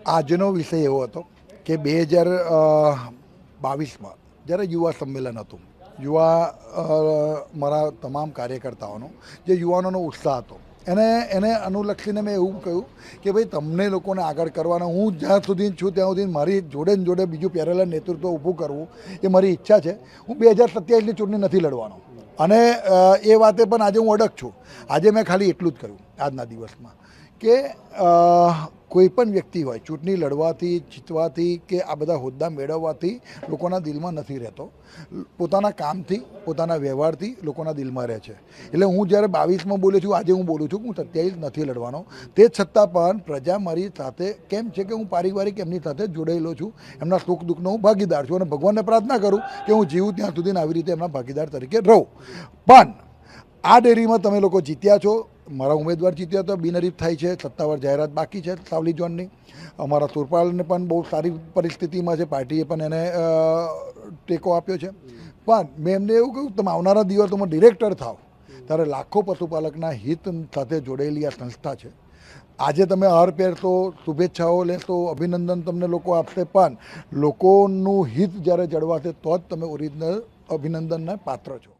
આજનો વિષય એવો હતો કે 2022માં જ્યારે યુવા સંમેલન હતું, મારા તમામ કાર્યકર્તાઓનો જે યુવાનોનો ઉત્સાહ હતો એને અનુલક્ષીને મેં એવું કહ્યું કે ભાઈ તમને લોકોને આગળ કરવાના, હું જ્યાં સુધી છું ત્યાં સુધી મારી જોડે ને જોડે બીજું પેરેલલ નેતૃત્વ ઊભું કરવું એ મારી ઈચ્છા છે. હું 2027ની ચૂંટણી નથી લડવાનો અને એ વાતે પણ આજે હું અડગ છું. આજે મેં ખાલી એટલું જ કહ્યું આજના દિવસમાં કે કોઈ પણ વ્યક્તિ હોય ચૂંટણી લડવાથી, જીતવાથી કે આ બધા હોદ્દા મેળવવાથી લોકોના દિલમાં નથી રહેતો. પોતાના કામથી, પોતાના વ્યવહારથી લોકોના દિલમાં રહે છે. એટલે હું જ્યારે 22માં બોલ્યો છું, આજે હું બોલું છું કે હું 27 નથી લડવાનો. તે છતાં પણ પ્રજા મારી સાથે કેમ છે કે હું પારિવારિક એમની સાથે જોડાયેલો છું, એમના સુખ દુઃખનો હું ભાગીદાર છું અને ભગવાનને પ્રાર્થના કરું કે હું જીવું ત્યાં સુધી આવી રીતે એમના ભાગીદાર તરીકે રહું. પણ આ ડેરીમાં તમે લોકો જીત્યા છો, મારા ઉમેદવાર જીત્યા તો બિનહરીફ થાય છે, સત્તાવાર જાહેરાત બાકી છે સાવલી ઝોનની. અમારા સુરપાલને પણ બહુ સારી પરિસ્થિતિમાં છે, પાર્ટીએ પણ એને ટેકો આપ્યો છે. પણ મેં એમને એવું કહ્યું તમે આવનારા દિવસોમાં ડિરેક્ટર થાવ ત્યારે લાખો પશુપાલકના હિત સાથે જોડેલી આ સંસ્થા છે. આજે તમે હાર પહેરશો, શુભેચ્છાઓ લેશો, અભિનંદન તમને લોકો આપશે, પણ લોકોનું હિત જ્યારે જળવાશે તો જ તમે ઓરિજિનલ અભિનંદનના પાત્ર છો.